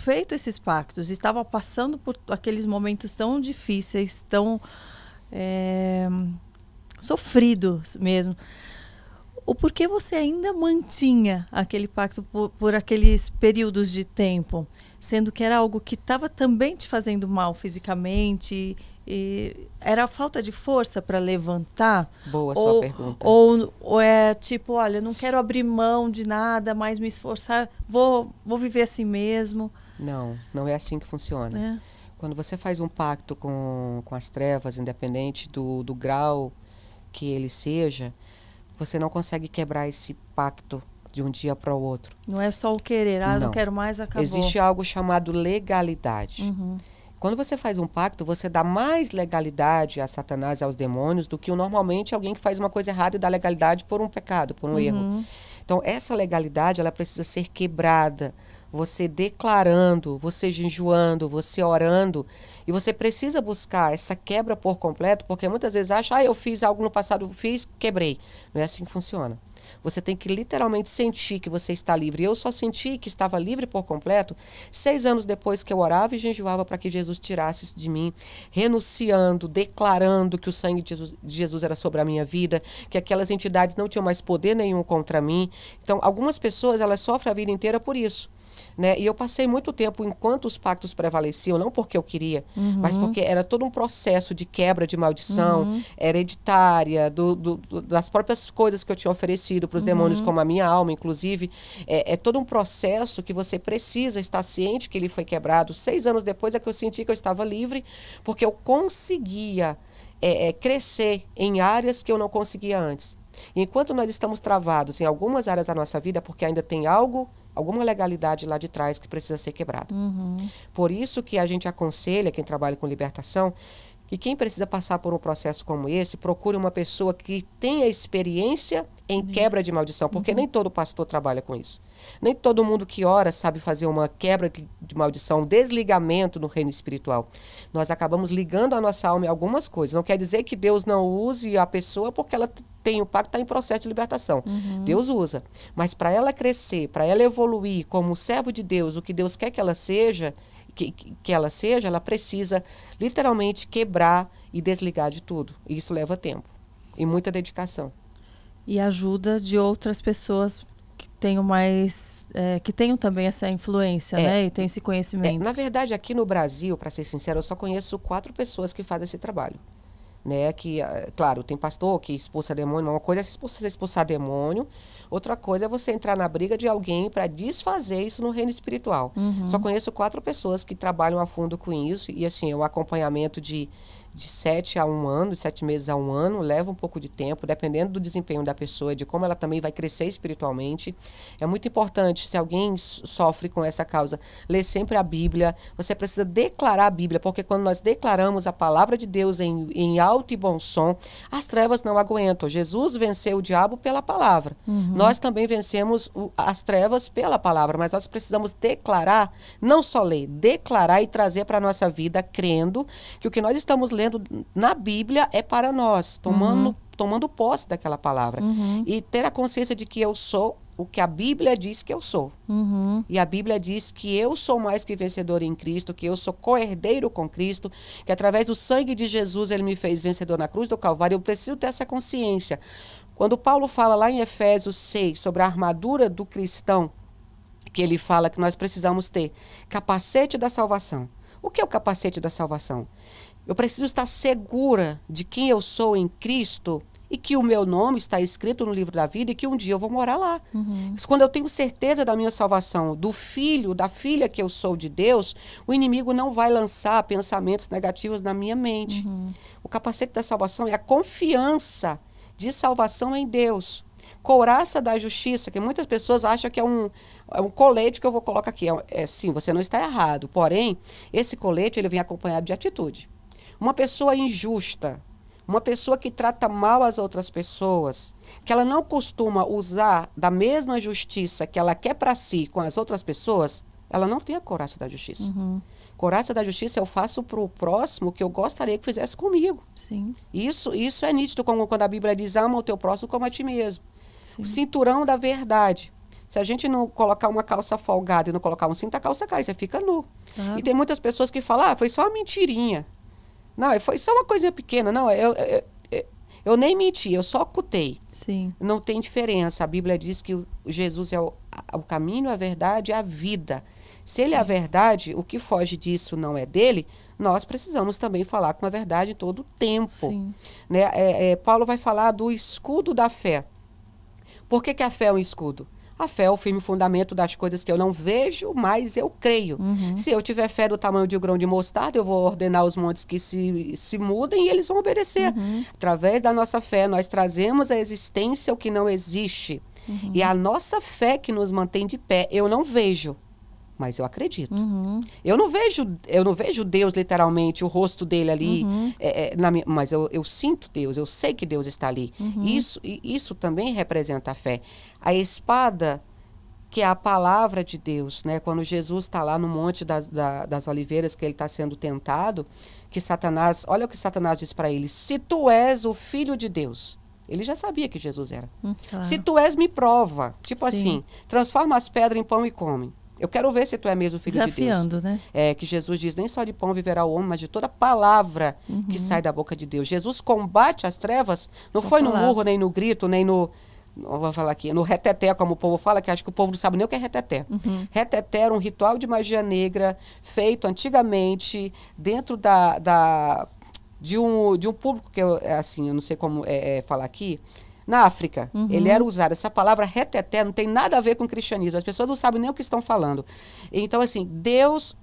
feito esses pactos, estava passando por aqueles momentos tão difíceis, tão sofridos mesmo, o porquê você ainda mantinha aquele pacto por aqueles períodos de tempo, sendo que era algo que estava também te fazendo mal fisicamente, e era falta de força para levantar? Boa sua pergunta. Ou é tipo, olha, não quero abrir mão de nada, mas me esforçar, vou viver assim mesmo? Não, não é assim que funciona. É. Quando você faz um pacto com as trevas, independente do grau que ele seja, você não consegue quebrar esse pacto de um dia para o outro. Não é só o querer, não quero mais, acabou. Existe algo chamado legalidade. Uhum. Quando você faz um pacto, você dá mais legalidade a Satanás e aos demônios do que normalmente alguém que faz uma coisa errada e dá legalidade por um pecado, por um erro. Então, essa legalidade, ela precisa ser quebrada. Você declarando, você jejuando, você orando. E você precisa buscar essa quebra por completo, porque muitas vezes acha, eu fiz algo no passado, quebrei. Não é assim que funciona. Você tem que literalmente sentir que você está livre. Eu só senti que estava livre por completo 6 anos depois que eu orava e jejuava para que Jesus tirasse isso de mim, renunciando, declarando que o sangue de Jesus era sobre a minha vida, que aquelas entidades não tinham mais poder nenhum contra mim. Então, algumas pessoas, elas sofrem a vida inteira por isso. Né? E eu passei muito tempo enquanto os pactos prevaleciam, não porque eu queria, mas porque era todo um processo de quebra de maldição hereditária, das próprias coisas que eu tinha oferecido para os demônios, como a minha alma, inclusive. É todo um processo que você precisa estar ciente que ele foi quebrado. 6 anos depois é que eu senti que eu estava livre, porque eu conseguia crescer em áreas que eu não conseguia antes. E enquanto nós estamos travados em algumas áreas da nossa vida, porque ainda tem alguma legalidade lá de trás que precisa ser quebrada. Por isso que a gente aconselha, quem trabalha com libertação, que quem precisa passar por um processo como esse, procure uma pessoa que tenha experiência em quebra de maldição, porque nem todo pastor trabalha com isso. Nem todo mundo que ora sabe fazer uma quebra de maldição, um desligamento no reino espiritual. Nós acabamos ligando a nossa alma em algumas coisas. Não quer dizer que Deus não use a pessoa porque ela tem o pacto, está em processo de libertação. Deus usa. Mas para ela crescer, para ela evoluir como servo de Deus, o que Deus quer que ela seja, ela precisa literalmente quebrar e desligar de tudo. E isso leva tempo e muita dedicação. E ajuda de outras pessoas que tenham que tenham também essa influência, né? E tem esse conhecimento. Na verdade, aqui no Brasil, para ser sincero, eu só conheço 4 pessoas que fazem esse trabalho. Né, que, claro, tem pastor que expulsa demônio, uma coisa é expulsar demônio, outra coisa é você entrar na briga de alguém para desfazer isso no reino espiritual. Só conheço 4 pessoas que trabalham a fundo com isso, e assim, o acompanhamento de 7 a 1 ano, de 7 meses a 1 ano, leva um pouco de tempo, dependendo do desempenho da pessoa, de como ela também vai crescer espiritualmente. É muito importante, se alguém sofre com essa causa, ler sempre a Bíblia. Você precisa declarar a Bíblia, porque quando nós declaramos a palavra de Deus em alto e bom som, as trevas não aguentam. Jesus venceu o diabo pela palavra. Nós também vencemos as trevas pela palavra, mas nós precisamos declarar, não só ler, declarar e trazer para a nossa vida, crendo que o que nós estamos lendo na Bíblia é para nós, tomando posse daquela palavra. E ter a consciência de que eu sou o que a Bíblia diz que eu sou. E a Bíblia diz que eu sou mais que vencedor em Cristo, que eu sou co-herdeiro com Cristo, que através do sangue de Jesus ele me fez vencedor na cruz do Calvário. Eu preciso ter essa consciência. Quando Paulo fala lá em Efésios 6 sobre a armadura do cristão, que ele fala que nós precisamos ter capacete da salvação. O que é o capacete da salvação? Eu preciso estar segura de quem eu sou em Cristo e que o meu nome está escrito no livro da vida e que um dia eu vou morar lá. Quando eu tenho certeza da minha salvação, do filho, da filha que eu sou de Deus, o inimigo não vai lançar pensamentos negativos na minha mente. O capacete da salvação é a confiança de salvação em Deus. Couraça da justiça, que muitas pessoas acham que é um colete que eu vou colocar aqui. Sim, você não está errado. Porém, esse colete ele vem acompanhado de atitude. Uma pessoa injusta, uma pessoa que trata mal as outras pessoas, que ela não costuma usar da mesma justiça que ela quer para si com as outras pessoas, ela não tem a couraça da justiça. Couraça da justiça eu faço para o próximo que eu gostaria que fizesse comigo. Sim. Isso é nítido quando a Bíblia diz, ama o teu próximo como a ti mesmo. Sim. Cinturão da verdade. Se a gente não colocar uma calça folgada e não colocar um cinto, a calça cai, você fica nu. Claro. E tem muitas pessoas que falam, foi só uma mentirinha. Não, foi só uma coisinha pequena. Não, eu nem menti, eu só ocultei. Sim. Não tem diferença. A Bíblia diz que Jesus é o caminho, a verdade e a vida. Se ele é a verdade, o que foge disso não é dele, nós precisamos também falar com a verdade em todo o tempo. Sim. Né? Paulo vai falar do escudo da fé. Por que a fé é um escudo? A fé é o firme fundamento das coisas que eu não vejo, mas eu creio. Se eu tiver fé do tamanho de um grão de mostarda, eu vou ordenar os montes que se mudem e eles vão obedecer. Através da nossa fé, nós trazemos à existência o que não existe. E a nossa fé que nos mantém de pé, eu não vejo, mas eu acredito. Eu não vejo Deus literalmente, o rosto dele ali, mas eu sinto Deus, eu sei que Deus está ali. Isso também representa a fé. A espada, que é a palavra de Deus, né? Quando Jesus está lá no Monte das Oliveiras, que ele está sendo tentado, que Satanás, olha o que Satanás diz para ele: se tu és o Filho de Deus. Ele já sabia que Jesus era. Claro. Se tu és, me prova. Tipo Sim. assim, transforma as pedras em pão e come. Eu quero ver se tu é mesmo filho de Deus. Desafiando, né? Que Jesus diz, nem só de pão viverá o homem, mas de toda palavra que sai da boca de Deus. Jesus combate as trevas, não foi no murro, nem no grito, nem no... Vou falar aqui, no reteté, como o povo fala, que acho que o povo não sabe nem o que é reteté. Reteté era um ritual de magia negra feito antigamente dentro de um público que eu não sei como falar aqui, na África. Ele era usado. Essa palavra reteté não tem nada a ver com o cristianismo. As pessoas não sabem nem o que estão falando. Então, assim, Deus,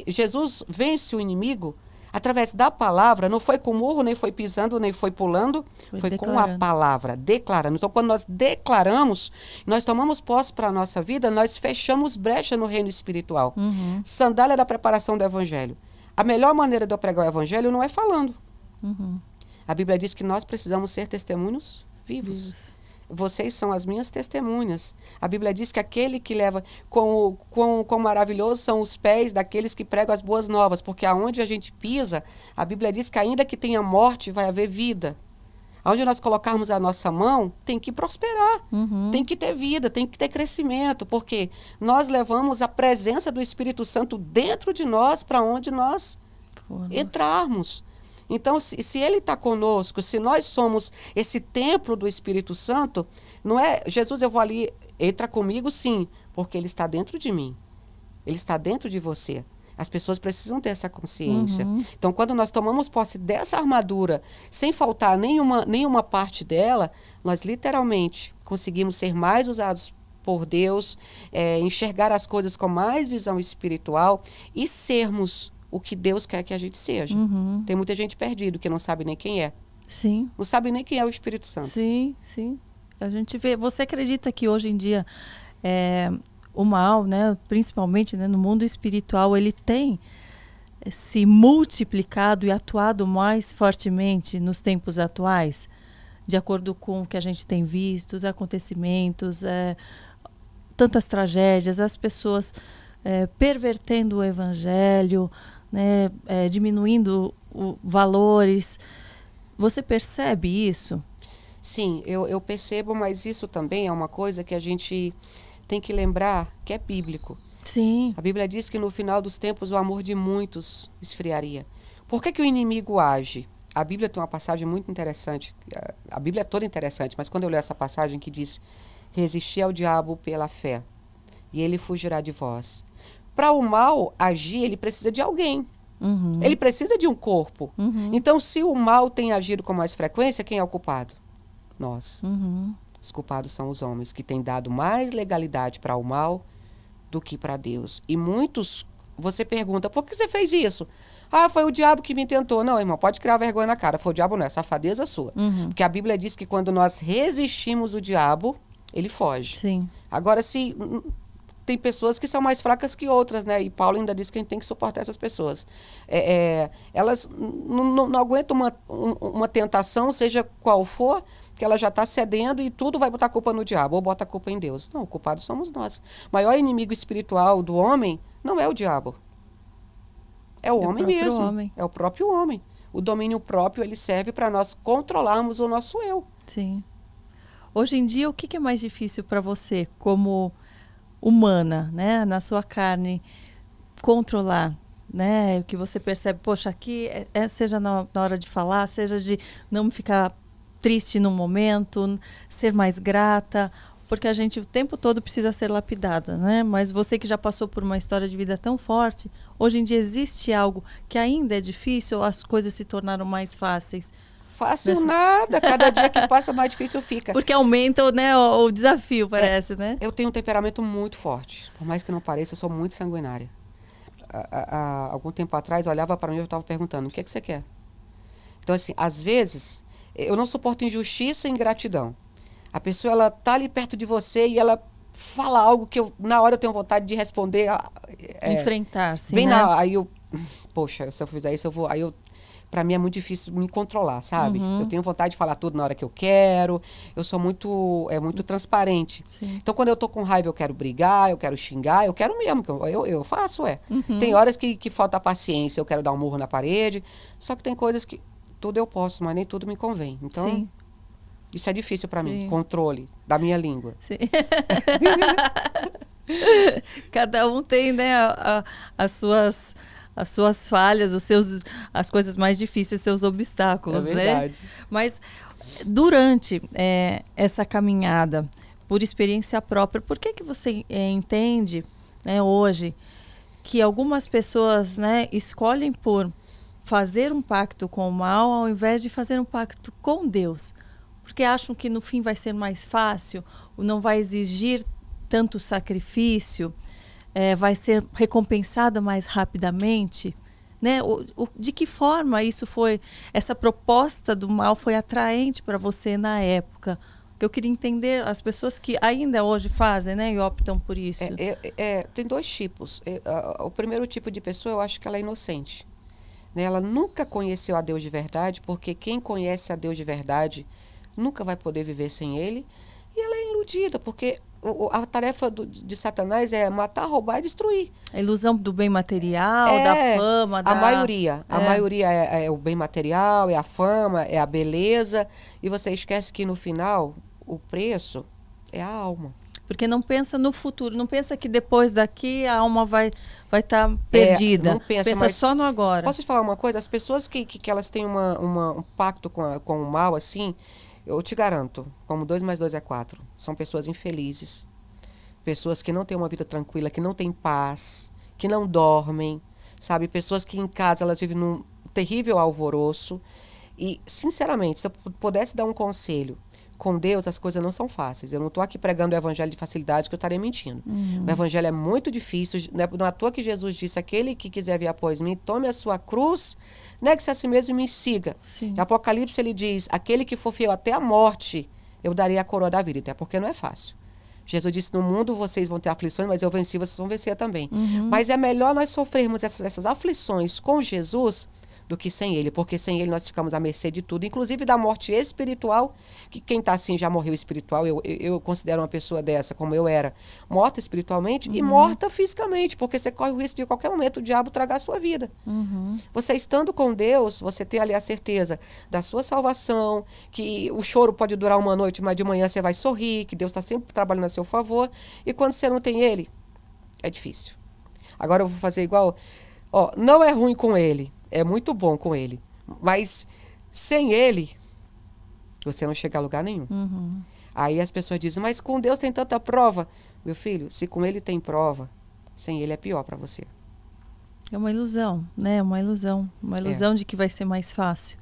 Jesus vence o inimigo através da palavra. Não foi com murro, nem foi pisando, nem foi pulando. Foi com a palavra, declarando. Então, quando nós declaramos, nós tomamos posse para a nossa vida, nós fechamos brecha no reino espiritual. Sandália da preparação do evangelho. A melhor maneira de eu pregar o evangelho não é falando. A Bíblia diz que nós precisamos ser testemunhos vivos. Vocês são as minhas testemunhas. A Bíblia diz que aquele que leva... Quão maravilhosos são os pés daqueles que pregam as boas novas, porque aonde a gente pisa, a Bíblia diz que ainda que tenha morte, vai haver vida. Aonde nós colocarmos a nossa mão, tem que prosperar, tem que ter vida, tem que ter crescimento, porque nós levamos a presença do Espírito Santo dentro de nós para onde nós entrarmos. Então, se ele está conosco, se nós somos esse templo do Espírito Santo, não é, Jesus, eu vou ali, entra comigo, sim, porque ele está dentro de mim. Ele está dentro de você. As pessoas precisam ter essa consciência. Então, quando nós tomamos posse dessa armadura, sem faltar nenhuma parte dela, nós literalmente conseguimos ser mais usados por Deus, enxergar as coisas com mais visão espiritual e sermos o que Deus quer que a gente seja. Tem muita gente perdida que não sabe nem quem é. Sim. Não sabe nem quem é o Espírito Santo. Sim, sim. A gente vê. Você acredita que hoje em dia o mal, né, principalmente, né, no mundo espiritual, ele tem se multiplicado e atuado mais fortemente nos tempos atuais, de acordo com o que a gente tem visto, os acontecimentos, tantas tragédias, as pessoas pervertendo o evangelho, né, diminuindo valores. Você percebe isso? Sim, eu percebo, mas isso também é uma coisa que a gente tem que lembrar que é bíblico. Sim. A Bíblia diz que no final dos tempos o amor de muitos esfriaria. Por que o inimigo age? A Bíblia tem uma passagem muito interessante. A Bíblia é toda interessante, mas quando eu leio essa passagem que diz: resistir ao diabo pela fé, e ele fugirá de vós. Para o mal agir, ele precisa de alguém. Ele precisa de um corpo. Então, se o mal tem agido com mais frequência, quem é o culpado? Nós. Os culpados são os homens, que têm dado mais legalidade para o mal do que para Deus. E muitos, você pergunta, por que você fez isso? Ah, foi o diabo que me tentou. Não, irmão, pode criar vergonha na cara. Foi o diabo não, é safadeza sua. Porque a Bíblia diz que quando nós resistimos o diabo, ele foge. Sim. Agora, se... tem pessoas que são mais fracas que outras, né? E Paulo ainda diz que a gente tem que suportar essas pessoas. Elas não aguentam uma tentação, seja qual for, que ela já está cedendo e tudo vai botar a culpa no diabo, ou bota a culpa em Deus. Não, o culpado somos nós. O maior inimigo espiritual do homem não é o diabo. É o homem mesmo. É o próprio homem. O domínio próprio, ele serve para nós controlarmos o nosso eu. Sim. Hoje em dia, o que é mais difícil para você, como humana, né, na sua carne, controlar, né, o que você percebe, poxa, aqui seja na hora de falar, seja de não ficar triste no momento, ser mais grata, porque a gente o tempo todo precisa ser lapidada, né? Mas você que já passou por uma história de vida tão forte, hoje em dia existe algo que ainda é difícil ou as coisas se tornaram mais fáceis? Fácil nada, cada dia que passa mais difícil fica. Porque aumenta, né, o desafio, parece, né? Eu tenho um temperamento muito forte, por mais que não pareça, eu sou muito sanguinária. Há algum tempo atrás, eu olhava para mim e eu estava perguntando, o que é que você quer? Então, assim, às vezes, eu não suporto injustiça e ingratidão. A pessoa, ela tá ali perto de você e ela fala algo que na hora eu tenho vontade de responder. Enfrentar, sim, bem né? aí eu, poxa, se eu fizer isso, pra mim é muito difícil me controlar, sabe? Eu tenho vontade de falar tudo na hora que eu quero, eu sou muito transparente. Sim. Então, quando eu tô com raiva, eu quero brigar, eu quero xingar, eu quero mesmo, eu faço, Tem horas que falta paciência, eu quero dar um murro na parede, só que tem coisas que tudo eu posso, mas nem tudo me convém. Então, Sim. isso é difícil para mim, controle da minha língua. Sim. Cada um tem, né, as suas falhas, as coisas mais difíceis, os seus obstáculos, É verdade. né? Mas durante essa caminhada, por experiência própria, por que você entende, né, hoje que algumas pessoas, né, escolhem por fazer um pacto com o mal ao invés de fazer um pacto com Deus? Porque acham que no fim vai ser mais fácil, não vai exigir tanto sacrifício, vai ser recompensada mais rapidamente, né? De que forma essa proposta do mal foi atraente para você na época? Que eu queria entender as pessoas que ainda hoje fazem, né, e optam por isso. Tem dois tipos. O primeiro tipo de pessoa, eu acho que ela é inocente, né? Ela nunca conheceu a Deus de verdade, porque quem conhece a Deus de verdade nunca vai poder viver sem ele. E ela é iludida, porque a tarefa de Satanás é matar, roubar e destruir. A ilusão do bem material, da fama. A maioria é o bem material, é a fama, é a beleza. E você esquece que no final, o preço é a alma. Porque não pensa no futuro, não pensa que depois daqui a alma vai estar perdida. Não pensa só no agora. Posso te falar uma coisa? As pessoas que elas têm um pacto com o mal, assim, eu te garanto, como 2 mais 2 é 4, são pessoas infelizes, pessoas que não têm uma vida tranquila, que não têm paz, que não dormem, sabe? Pessoas que em casa elas vivem num terrível alvoroço. E, sinceramente, se eu pudesse dar um conselho, com Deus as coisas não são fáceis. Eu não estou aqui pregando o evangelho de facilidade, que eu estaria mentindo. O evangelho é muito difícil. Não é à toa que Jesus disse, aquele que quiser vir após mim, tome a sua cruz, negue-se a si mesmo e me siga. Sim. Em Apocalipse ele diz, aquele que for fiel até a morte, eu darei a coroa da vida. Até porque não é fácil. Jesus disse, no mundo vocês vão ter aflições, mas eu venci, vocês vão vencer também. Mas é melhor nós sofrermos essas aflições com Jesus do que sem ele, porque sem ele nós ficamos à mercê de tudo, inclusive da morte espiritual, que quem está assim já morreu espiritual, eu considero uma pessoa dessa, como eu era, morta espiritualmente e morta fisicamente, porque você corre o risco de qualquer momento o diabo tragar a sua vida. Você estando com Deus, você tem ali a certeza da sua salvação, que o choro pode durar uma noite, mas de manhã você vai sorrir, que Deus está sempre trabalhando a seu favor, e quando você não tem ele, é difícil. Agora eu vou fazer igual, não é ruim com ele, é muito bom com ele. Mas sem ele, você não chega a lugar nenhum. Aí as pessoas dizem, mas com Deus tem tanta prova. Meu filho, se com ele tem prova, sem ele é pior para você. É uma ilusão, né? Uma ilusão. Uma ilusão de que vai ser mais fácil.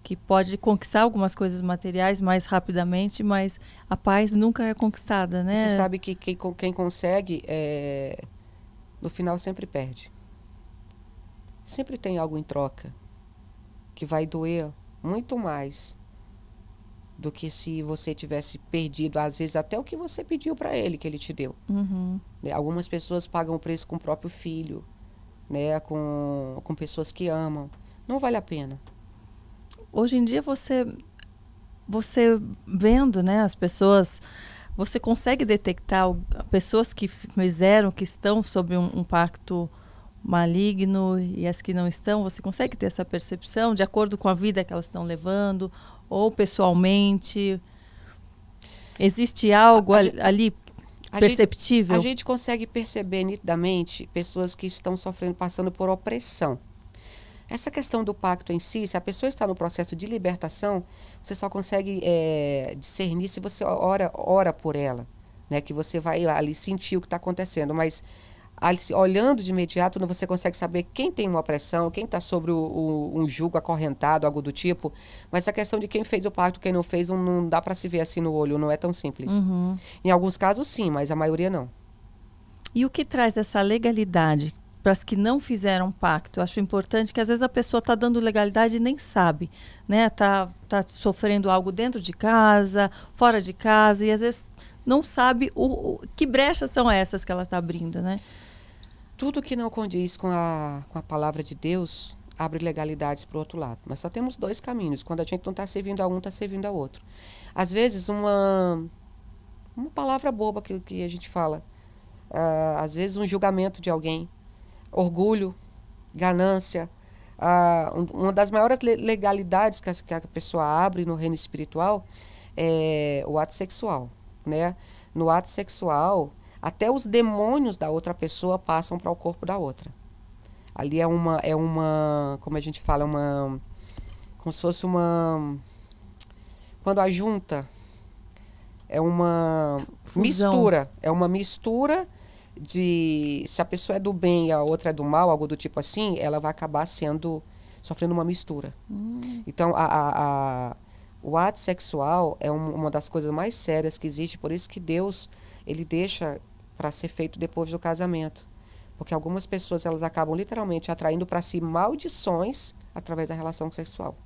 Que pode conquistar algumas coisas materiais mais rapidamente, mas a paz nunca é conquistada, né? Você sabe que quem consegue, no final sempre perde. Sempre tem algo em troca que vai doer muito mais do que se você tivesse perdido, às vezes, até o que você pediu para ele, que ele te deu. Algumas pessoas pagam o preço com o próprio filho, né? Com pessoas que amam. Não vale a pena. Hoje em dia, você vendo, né, as pessoas, você consegue detectar pessoas que fizeram, que estão sob um pacto maligno e as que não estão? Você consegue ter essa percepção de acordo com a vida que elas estão levando ou pessoalmente? Existe algo A, ali perceptível? A gente consegue perceber nitidamente pessoas que estão sofrendo, passando por opressão. Essa questão do pacto em si, se a pessoa está no processo de libertação, você só consegue discernir se você ora por ela, né? Que você vai ali sentir o que está acontecendo, mas ali, olhando de imediato, você consegue saber quem tem uma opressão, quem está sobre um jugo acorrentado, algo do tipo. Mas a questão de quem fez o pacto, quem não fez, não dá para se ver assim no olho, não é tão simples. Uhum. Em alguns casos, sim, mas a maioria não. E o que traz essa legalidade para as que não fizeram pacto? Eu acho importante que às vezes a pessoa está dando legalidade e nem sabe, né? Tá sofrendo algo dentro de casa, fora de casa, e às vezes não sabe que brechas são essas que ela está abrindo, né? Tudo que não condiz com a palavra de Deus abre legalidades para o outro lado. Nós só temos dois caminhos. Quando a gente não está servindo a um, está servindo ao outro. Às vezes, uma palavra boba que a gente fala. Às vezes, um julgamento de alguém. Orgulho, ganância. Uma das maiores legalidades que a pessoa abre no reino espiritual é o ato sexual, né? No ato sexual, até os demônios da outra pessoa passam para o corpo da outra. Ali como a gente fala, como se fosse quando a junta é uma Fusão. mistura, se a pessoa é do bem e a outra é do mal, algo do tipo assim, ela vai acabar sofrendo uma mistura. Então, o ato sexual é uma das coisas mais sérias que existe, por isso que Deus, ele deixa para ser feito depois do casamento. Porque algumas pessoas, elas acabam literalmente atraindo para si maldições através da relação sexual.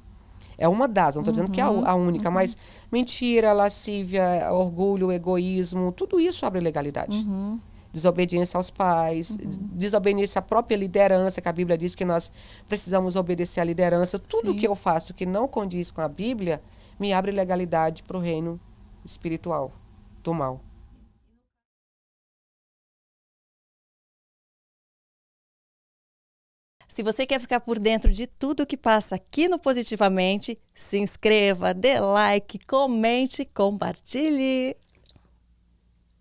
É uma das, não estou dizendo que é a única, mas mentira, lascívia, orgulho, egoísmo, tudo isso abre legalidade. Desobediência aos pais, desobediência à própria liderança, que a Bíblia diz que nós precisamos obedecer à liderança. Tudo que eu faço que não condiz com a Bíblia, me abre legalidade para o reino espiritual do mal. Se você quer ficar por dentro de tudo que passa aqui no Positivamente, se inscreva, dê like, comente, compartilhe.